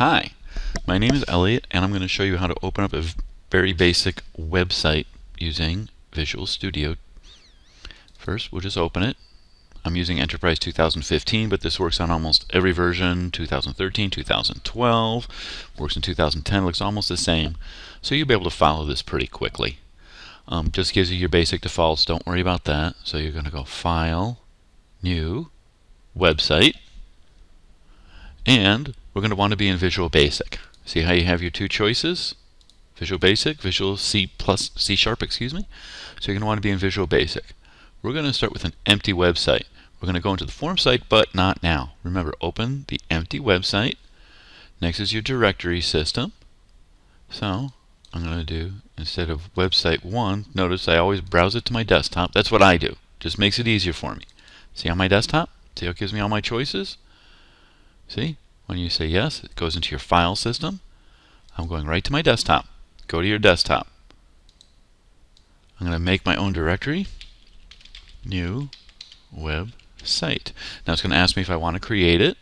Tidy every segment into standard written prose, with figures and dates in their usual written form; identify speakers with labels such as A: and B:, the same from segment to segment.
A: Hi, my name is Elliot and I'm going to show you how to open up a very basic website using Visual Studio. First, we'll just open it. I'm using Enterprise 2015, but this works on almost every version. 2013, 2012, works in 2010, looks almost the same. So you'll be able to follow this pretty quickly. Just gives you your basic defaults, don't worry about that. So you're going to go File, New, Website, and we're going to want to be in Visual Basic. See how you have your two choices? Visual Basic, Visual C+, C#, excuse me. So you're going to want to be in Visual Basic. We're going to start with an empty website. We're going to go into the form site, but not now. Remember, open the empty website. Next is your directory system. So I'm going to do, instead of website 1, notice I always browse it to my desktop. That's what I do. Just makes it easier for me. See on my desktop? See how it gives me all my choices? See? When you say yes, it goes into your file system. I'm going right to my desktop. Go to your desktop. I'm going to make my own directory. New website. Now it's going to ask me if I want to create it.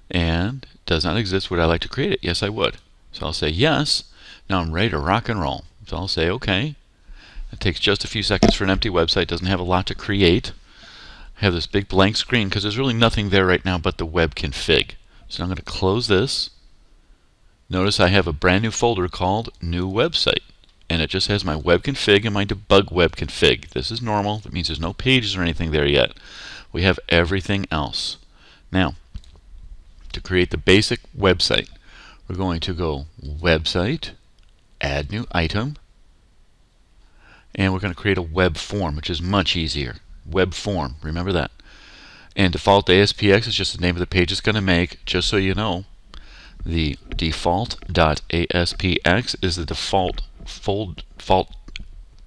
A: And it does not exist. Would I like to create it? Yes, I would. So I'll say yes. Now I'm ready to rock and roll. So I'll say OK. It takes just a few seconds for an empty website. It doesn't have a lot to create. I have this big blank screen because there's really nothing there right now but the web config. So I'm going to close this. Notice I have a brand new folder called New Website. And it just has my web config and my debug web config. This is normal. That means there's no pages or anything there yet. We have everything else. Now, to create the basic website, we're going to go Website, Add New Item, and we're going to create a web form, which is much easier. Web form, remember that. And default ASPX is just the name of the page it's going to make. Just so you know, the default.aspx is the default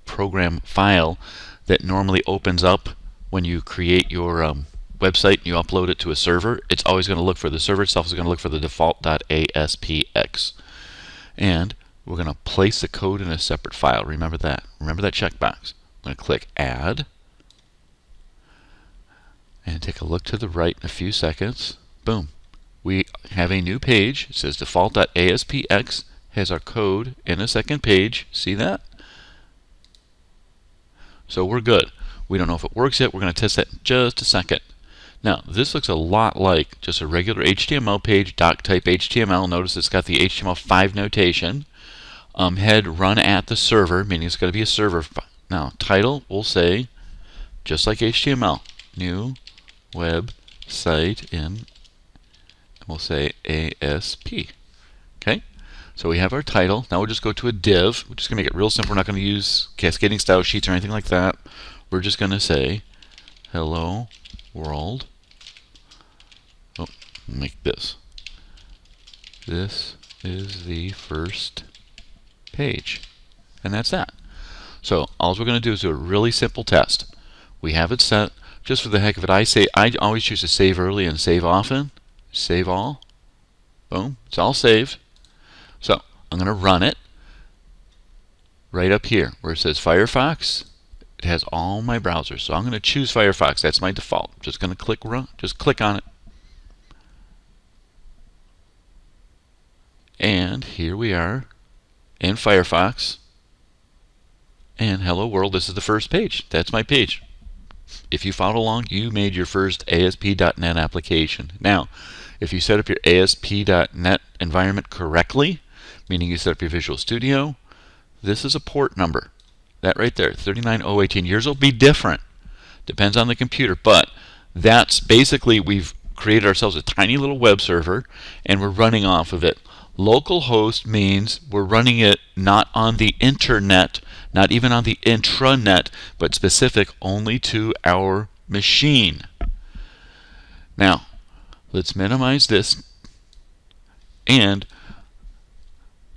A: program file that normally opens up when you create your website and you upload it to a server. It's always going to look for the server itself is going to look for the default.aspx. And we're going to place the code in a separate file. Remember that. Remember that checkbox. I'm going to click Add. And take a look to the right in a few seconds. Boom. We have a new page. It says default.aspx. Has our code in a second page. See that? So we're good. We don't know if it works yet. We're going to test that in just a second. Now, this looks a lot like just a regular HTML page, doc type HTML. Notice it's got the HTML5 notation. Head run at the server, meaning it's going to be a server. Now, title will say, just like HTML, new website in, we'll say ASP. Okay? So we have our title. Now we'll just go to a div. We're just going to make it real simple. We're not going to use cascading style sheets or anything like that. We're just going to say, hello world. Oh, make this. This is the first page. And that's that. So all we're going to do is do a really simple test. We have it set. Just for the heck of it, I always choose to save early and save often. Save all. Boom. It's all saved. So I'm going to run it right up here where it says Firefox. It has all my browsers. So I'm going to choose Firefox. That's my default. Just going to click run. Just click on it. And here we are in Firefox. And hello world, this is the first page. That's my page. If you followed along, you made your first ASP.NET application. Now, if you set up your ASP.NET environment correctly, meaning you set up your Visual Studio, this is a port number. That right there, 39018. Yours will be different. Depends on the computer, but that's basically we've created ourselves a tiny little web server and we're running off of it. Localhost means we're running it not on the internet, not even on the intranet, but specific only to our machine. Now, let's minimize this and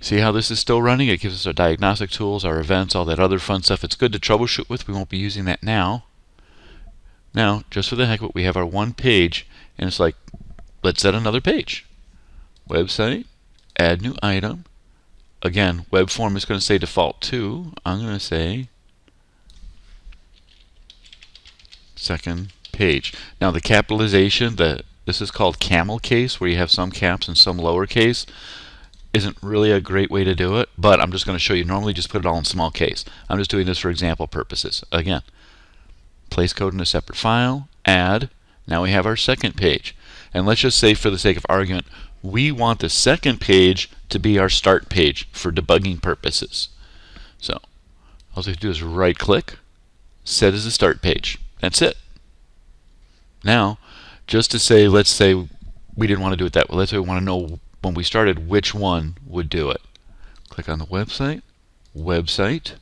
A: see how this is still running. It gives us our diagnostic tools, our events, all that other fun stuff. It's good to troubleshoot with. We won't be using that now. Now, just for the heck of it, we have our one page, and it's like, let's set another page. Website, add new item. Again, web form is going to say default 2. I'm going to say second page. Now the capitalization, the This is called camel case, where you have some caps and some lowercase. Isn't really a great way to do it, but I'm just going to show you. Normally just put it all in small case. I'm just doing this for example purposes. Again, place code in a separate file, add. Now we have our second page. And let's just say, for the sake of argument, we want the second page to be our start page for debugging purposes. So all we have to do is right click, set as a start page. That's it. Now, just to say, let's say we didn't want to do it that way. Let's say we want to know when we started which one would do it. Click on the website, website,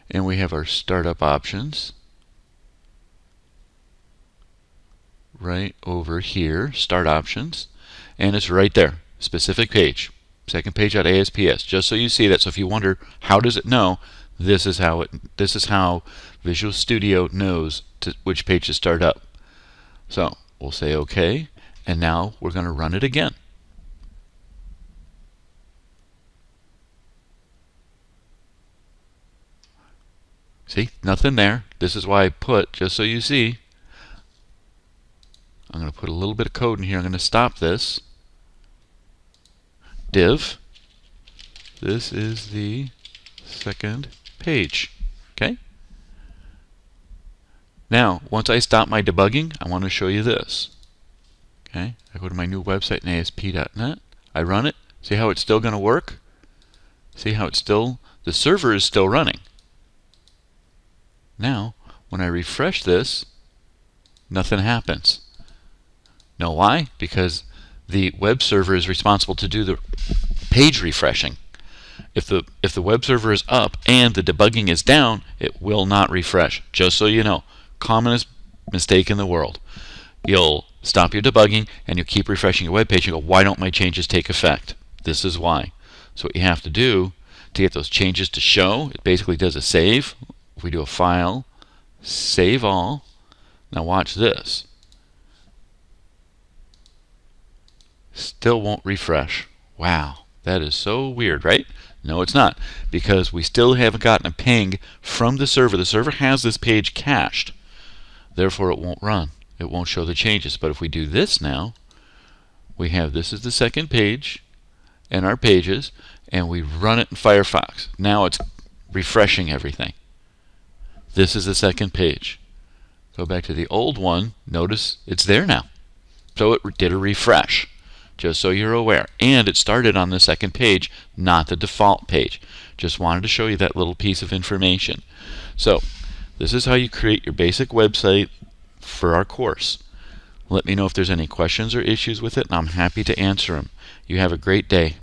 A: and we have our startup options right over here, start options, and it's right there, specific page, second page at ASPS, just so you see that. So if you wonder how does it know, this is how Visual Studio knows which page to start up. So we'll say OK, and now we're going to run it again. See, nothing there. This is why I put, just so you see, I'm going to put a little bit of code in here. I'm going to stop this. Div. This is the second page. Okay? Now, once I stop my debugging, I want to show you this. Okay? I go to my new website in ASP.NET. I run it. See how it's still going to work? See how it's still, the server is still running. Now, when I refresh this, nothing happens. Know why? Because the web server is responsible to do the page refreshing. If the web server is up and the debugging is down, it will not refresh. Just so you know, commonest mistake in the world. You'll stop your debugging and you keep refreshing your web page and go, why don't my changes take effect? This is why. So what you have to do to get those changes to show, it basically does a save. If we do a file, save all. Now watch this. Still won't refresh. Wow, that is so weird, right? No, it's not, because we still haven't gotten a ping from the server. The server has this page cached. Therefore, it won't run. It won't show the changes. But if we do this now, we have this is the second page and our pages, and we run it in Firefox. Now it's refreshing everything. This is the second page. Go back to the old one. Notice it's there now. So it did a refresh, just so you're aware. And it started on the second page, not the default page. Just wanted to show you that little piece of information. So this is how you create your basic website for our course. Let me know if there's any questions or issues with it, and I'm happy to answer them. You have a great day.